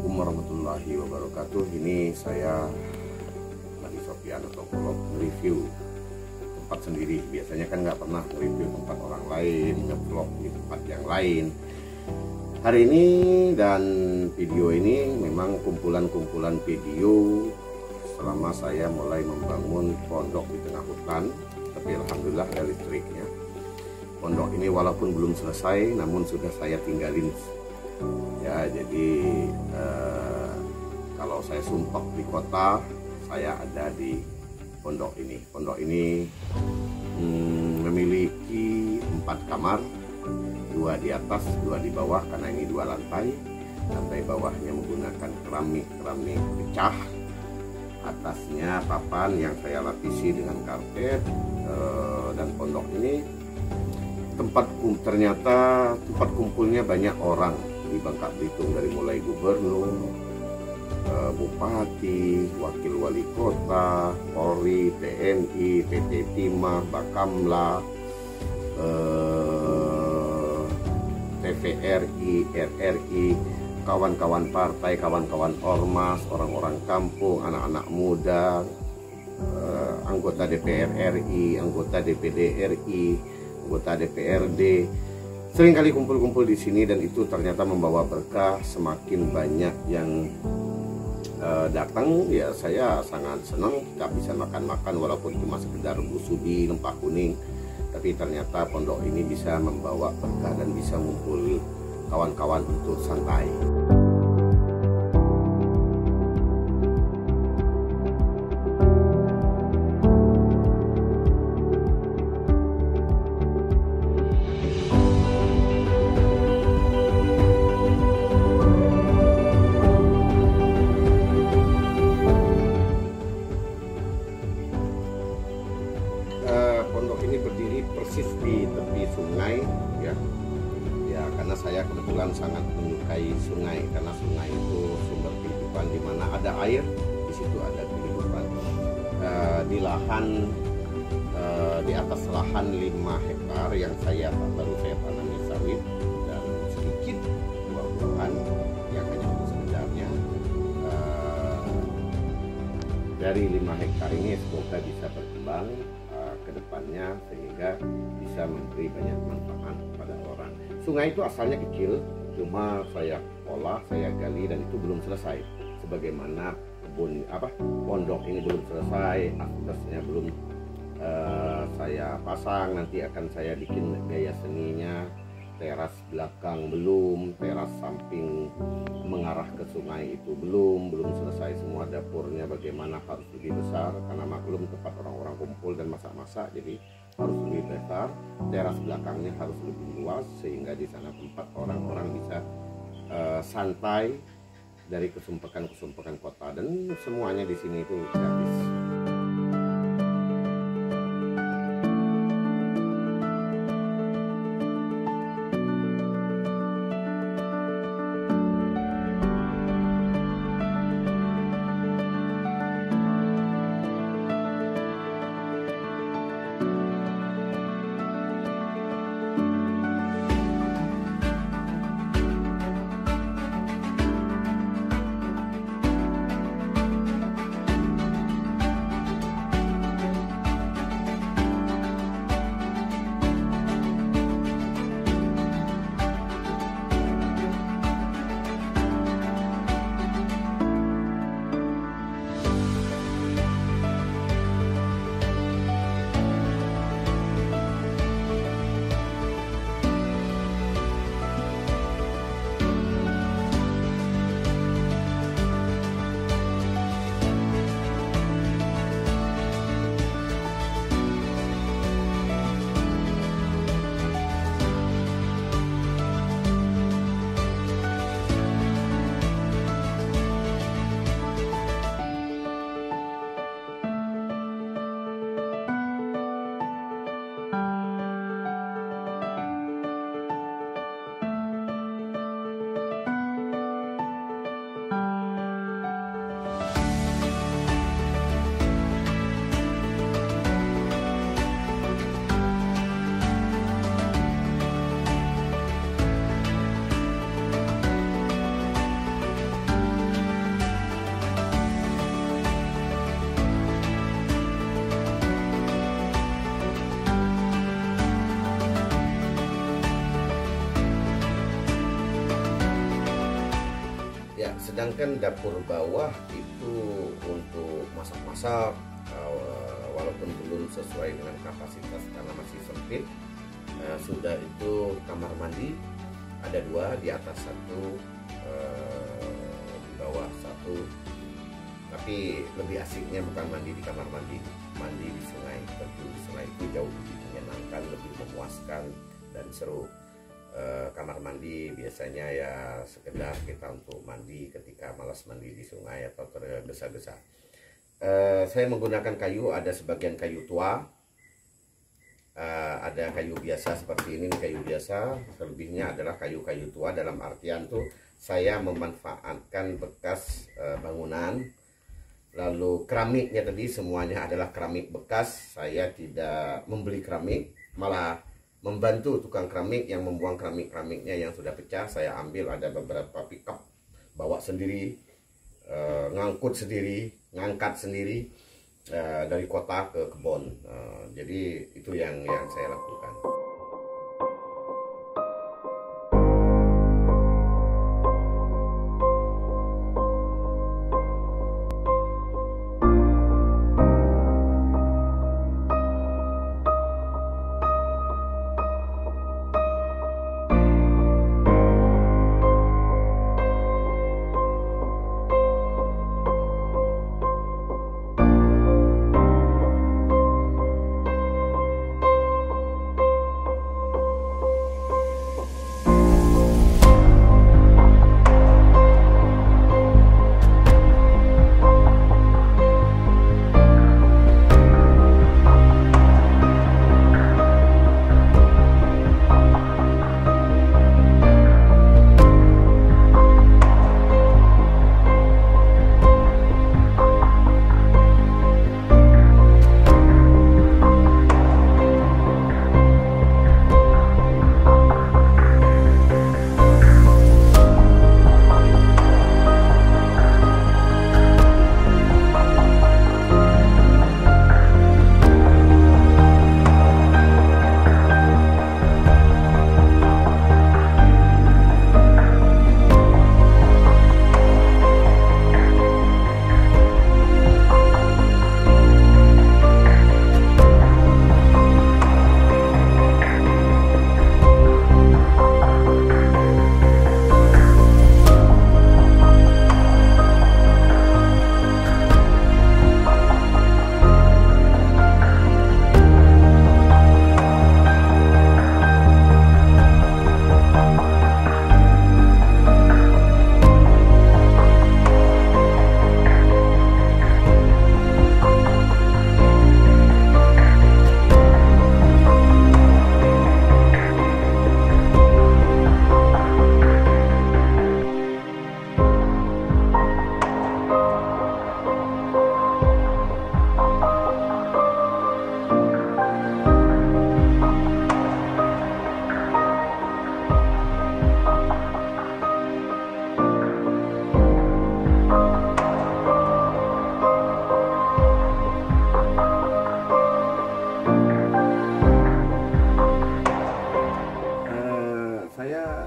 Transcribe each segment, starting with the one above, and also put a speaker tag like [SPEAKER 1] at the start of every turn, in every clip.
[SPEAKER 1] Assalamualaikum warahmatullahi wabarakatuh. Ini saya Nadi Sofyan atau vlog review tempat sendiri. Biasanya kan nggak pernah review tempat orang lain, nge-vlog di tempat yang lain. Hari ini dan video ini memang kumpulan-kumpulan video selama saya mulai membangun pondok di tengah hutan. Tapi alhamdulillah ada listriknya. Pondok ini walaupun belum selesai, namun sudah saya tinggalin. Ya, jadi kalau saya sumpah di kota, saya ada di pondok ini. Pondok ini memiliki 4 kamar, 2 di atas, 2 di bawah, karena ini 2 lantai. Lantai bawahnya menggunakan keramik pecah, atasnya papan yang saya lapisi dengan karpet. Dan pondok ini ternyata tempat kumpulnya banyak orang di Bangka Belitung, dari mulai gubernur, bupati, wakil wali kota, Polri, TNI, PT Timah, Bakamla, TVRI, RRI, kawan-kawan partai, kawan-kawan ormas, orang-orang kampung, anak-anak muda, anggota DPR RI, anggota DPD RI, anggota DPRD. Seringkali kumpul-kumpul di sini, dan itu ternyata membawa berkah. Semakin banyak yang datang, ya saya sangat senang. Kita bisa makan-makan walaupun cuma sekedar busubi, lempah kuning, tapi ternyata pondok ini bisa membawa berkah dan bisa ngumpul kawan-kawan untuk santai. Pondok ini berdiri persis di tepi sungai, ya karena saya kebetulan sangat menyukai sungai, karena sungai itu sumber kehidupan. Di mana ada air, di situ ada kehidupan. Di lahan, di atas lahan 5 hektar yang baru saya tanami sawit dan sedikit buah-buahan yang hanya untuk sekedarnya. Dari 5 hektar ini semoga bisa berkembang ke depannya sehingga bisa memberi banyak manfaat kepada orang. Sungai itu asalnya kecil, cuma saya olah, saya gali, dan itu belum selesai. Sebagaimana pondok ini belum selesai, aspasnya belum saya pasang, nanti akan saya bikin gaya seninya. Teras belakang belum, teras samping mengarah ke sungai itu belum selesai semua. Dapurnya bagaimana harus lebih besar, karena maklum tempat orang-orang kumpul dan masak-masak, jadi harus lebih besar. Teras belakangnya harus lebih luas sehingga di sana tempat orang-orang bisa santai dari kesumpekan kota, dan semuanya di sini itu gratis. sedangkan dapur bawah itu untuk masak-masak, walaupun belum sesuai dengan kapasitas karena masih sempit. Sudah itu kamar mandi ada 2, di atas 1, di bawah 1. Tapi lebih asiknya bukan mandi di kamar mandi, mandi di sungai. Tentu di sungai itu jauh lebih menyenangkan, lebih memuaskan dan seru. Kamar mandi biasanya ya sekedar kita untuk mandi ketika malas mandi di sungai atau tergesa-gesa. Saya menggunakan kayu, ada sebagian kayu tua, ada kayu biasa seperti ini, kayu biasa. Selebihnya adalah kayu-kayu tua, dalam artian tuh saya memanfaatkan bekas bangunan. Lalu keramiknya tadi semuanya adalah keramik bekas. Saya tidak membeli keramik, malah membantu tukang keramik yang membuang keramik-keramiknya yang sudah pecah. Saya ambil, ada beberapa pickup, bawa sendiri, ngangkut sendiri, ngangkat sendiri dari kota ke kebun. Jadi itu yang saya lakukan.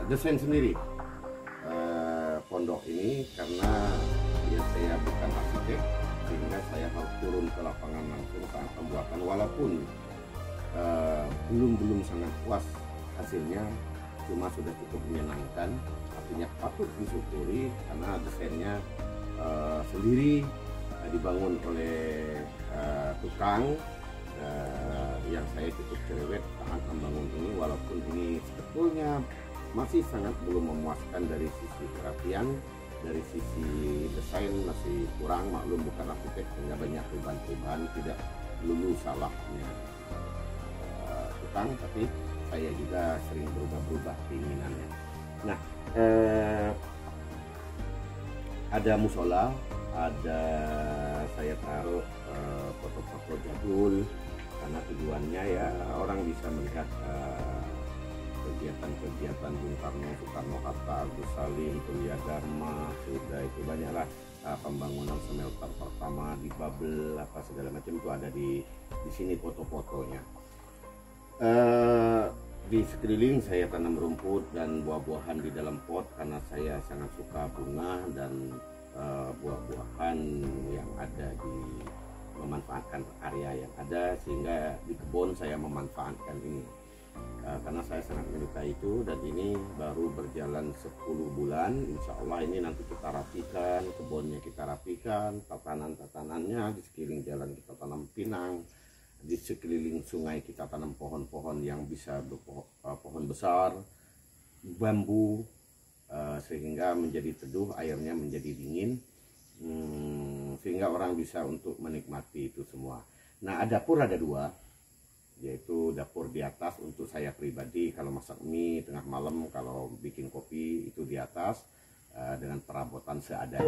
[SPEAKER 1] Desain sendiri pondok ini karena ya saya bukan arsitek, sehingga saya harus turun ke lapangan langsung saat pembuatan. Walaupun belum sangat puas hasilnya, cuma sudah cukup menyenangkan. Artinya patut disyukuri karena desainnya sendiri dibangun oleh tukang yang saya cukup cerewet saat membangun ini. Walaupun ini sebetulnya masih sangat belum memuaskan dari sisi kerapian, dari sisi desain masih kurang. Maklum bukan arsitek sehingga banyak perubahan-perubahan, tidak lulu salahnya tukang, tapi saya juga sering berubah-ubah keinginannya. Nah, ada musola, ada saya taruh foto-foto jadul karena tujuannya ya orang bisa melihat kegiatan-kegiatan Bung Karno, Soekarno-Hatta, Agus Salim, Surya Dharma, sudah itu banyaklah pembangunan smelter pertama di Babel apa segala macam itu ada di sini foto-fotonya. Di sekeliling saya tanam rumput dan buah-buahan di dalam pot karena saya sangat suka bunga dan buah-buahan yang ada di memanfaatkan area yang ada, sehingga di kebun saya memanfaatkan ini karena saya sangat menyukai itu. Dan ini baru berjalan 10 bulan, insya Allah ini nanti kita rapikan, kebunnya kita rapikan, tatanan-tatanannya di sekeliling jalan kita tanam pinang, di sekeliling sungai kita tanam pohon-pohon yang bisa pohon besar, bambu, sehingga menjadi teduh, airnya menjadi dingin, sehingga orang bisa untuk menikmati itu semua. Nah, dapur ada 2, yaitu dapur di atas untuk saya pribadi kalau masak mie tengah malam, kalau bikin kopi itu di atas dengan perabotan seadanya.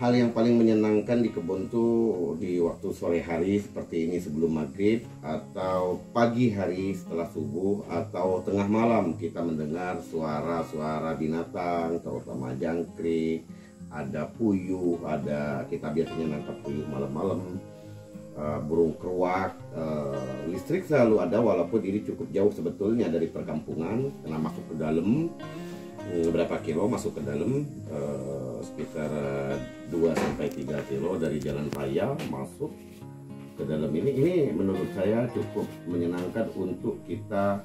[SPEAKER 1] hal yang paling menyenangkan di kebun tuh di waktu sore hari seperti ini sebelum maghrib, atau pagi hari setelah subuh, atau tengah malam kita mendengar suara-suara binatang, terutama jangkrik, ada puyuh, kita biasanya nangkap puyuh malam-malam, burung keruak. Listrik selalu ada walaupun ini cukup jauh sebetulnya dari perkampungan, karena masuk ke dalam berapa kilo, masuk ke dalam sekitar 2-3 kilo dari jalan raya masuk ke dalam ini menurut saya cukup menyenangkan untuk kita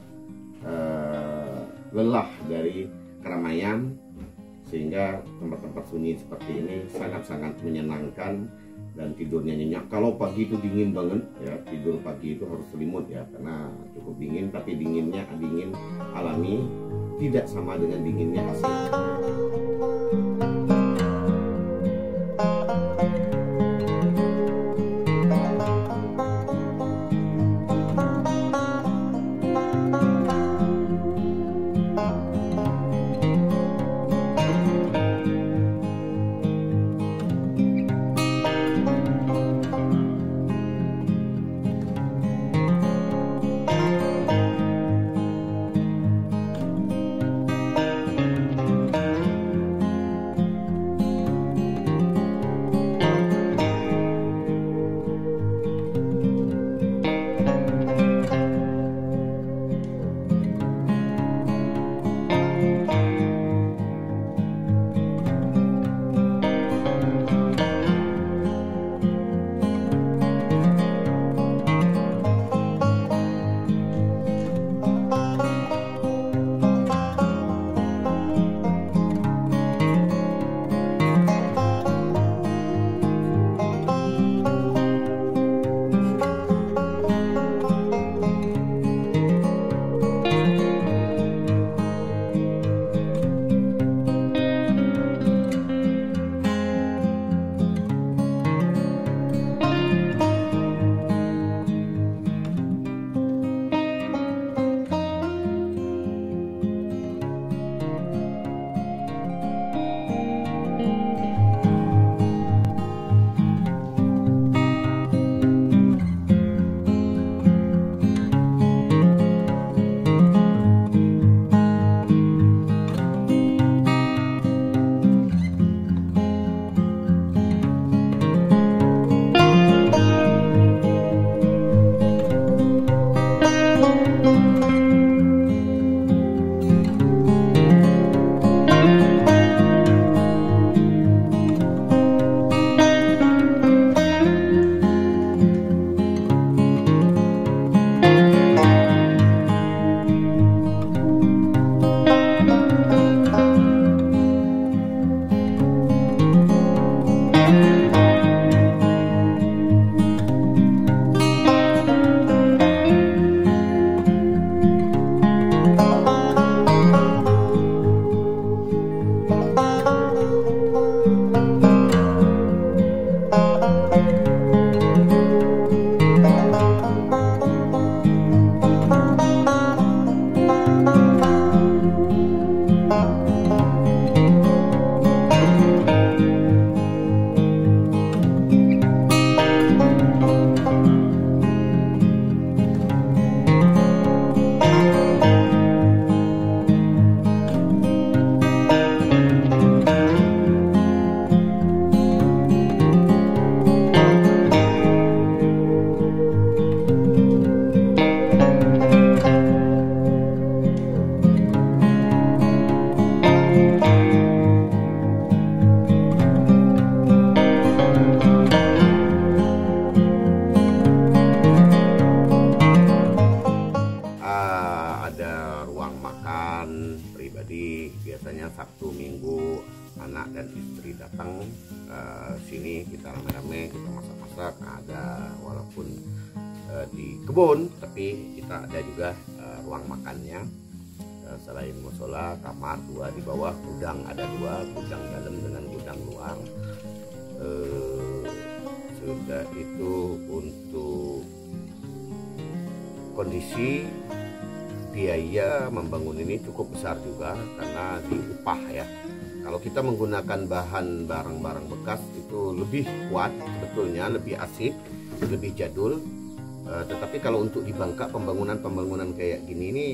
[SPEAKER 1] lelah dari keramaian, sehingga tempat-tempat sunyi seperti ini sangat-sangat menyenangkan dan tidurnya nyenyak. Kalau pagi itu dingin banget ya, tidur pagi itu harus selimut ya, karena cukup dingin, tapi dinginnya dingin alami, tidak sama dengan dinginnya asli. biasanya Sabtu Minggu anak dan istri datang sini, kita rame-rame, kita masak-masak. Ada walaupun di kebun, tapi kita ada juga ruang makannya. Selain musola, kamar 2 di bawah, gudang ada 2, gudang dalam dengan gudang luar. Sudah itu untuk kondisi biaya membangun ini cukup besar juga karena diupah ya. Kalau kita menggunakan bahan barang-barang bekas itu lebih kuat sebetulnya, lebih asik, lebih jadul. Tetapi kalau untuk di Bangka pembangunan kayak gini ini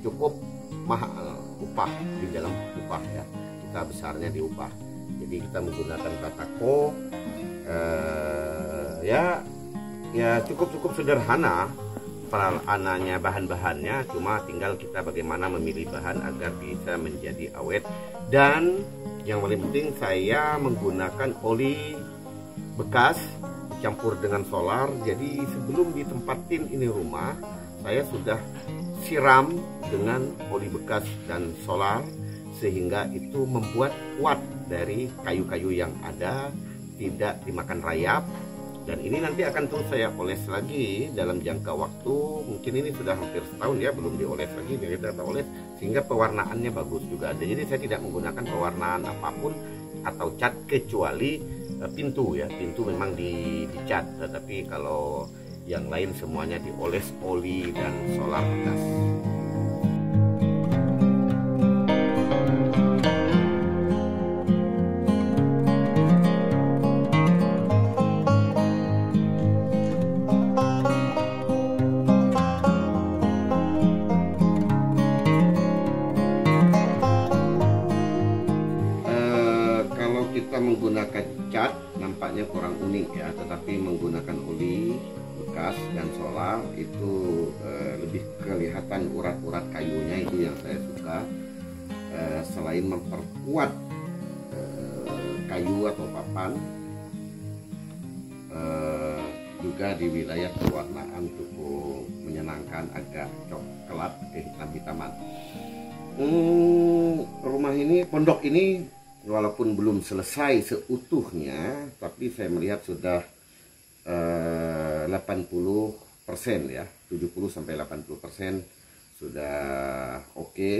[SPEAKER 1] cukup mahal upah, di dalam upah ya, kita besarnya di upah. Jadi kita menggunakan batako, ya cukup sederhana peralanannya, bahan-bahannya, cuma tinggal kita bagaimana memilih bahan agar bisa menjadi awet. Dan yang paling penting saya menggunakan oli bekas campur dengan solar. Jadi sebelum ditempatin ini rumah, saya sudah siram dengan oli bekas dan solar, sehingga itu membuat kuat dari kayu-kayu yang ada, tidak dimakan rayap. Dan ini nanti akan terus saya oles lagi dalam jangka waktu, mungkin ini sudah hampir setahun ya, belum dioles lagi, kita oles sehingga pewarnaannya bagus juga. Jadi saya tidak menggunakan pewarnaan apapun atau cat kecuali pintu ya, pintu memang dicat, tetapi kalau yang lain semuanya dioles oli dan solar bekas. Kita menggunakan cat nampaknya kurang unik ya, tetapi menggunakan oli bekas dan solar itu lebih kelihatan urat-urat kayunya, itu yang saya suka. Selain memperkuat kayu atau papan, juga di wilayah pewarnaan cukup menyenangkan, agak coklat kehitam-hitaman. Rumah ini, pondok ini walaupun belum selesai seutuhnya, tapi saya melihat sudah 80% ya, 70-80% sudah oke.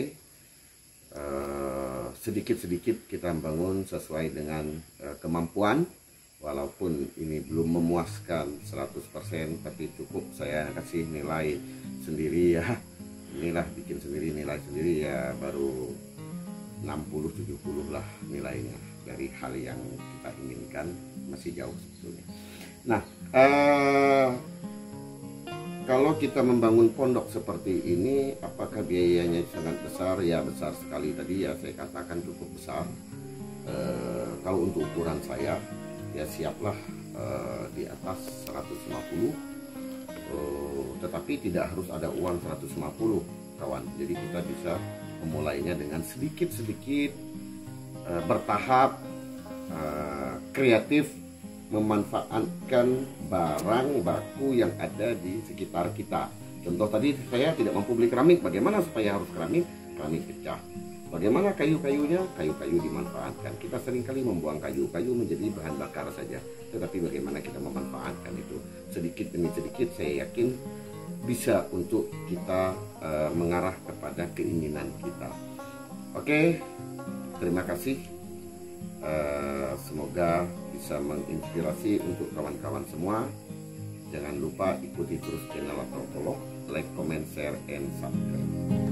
[SPEAKER 1] Sedikit-sedikit kita bangun sesuai dengan kemampuan, walaupun ini belum memuaskan 100%, tapi cukup saya kasih nilai sendiri ya. Inilah bikin sendiri, nilai sendiri ya baru 60-70 lah nilainya. Dari hal yang kita inginkan masih jauh sebetulnya. Nah, kalau kita membangun pondok seperti ini, apakah biayanya sangat besar? Ya besar sekali, tadi ya saya katakan cukup besar. Kalau untuk ukuran saya ya siaplah di atas 150, tetapi tidak harus ada uang 150 kawan. Jadi kita bisa memulainya dengan sedikit-sedikit, bertahap, kreatif, memanfaatkan barang baku yang ada di sekitar kita. Contoh tadi saya tidak mampu beli keramik, bagaimana supaya harus keramik? Keramik pecah. Bagaimana kayu-kayunya? Kayu-kayu dimanfaatkan. Kita seringkali membuang kayu menjadi bahan bakar saja. Tetapi bagaimana kita memanfaatkan itu sedikit demi sedikit, saya yakin bisa untuk kita mengarah kepada keinginan kita. Oke, terima kasih. Semoga bisa menginspirasi untuk kawan-kawan semua. Jangan lupa ikuti terus channel Atau Tolong, like, comment, share, and subscribe.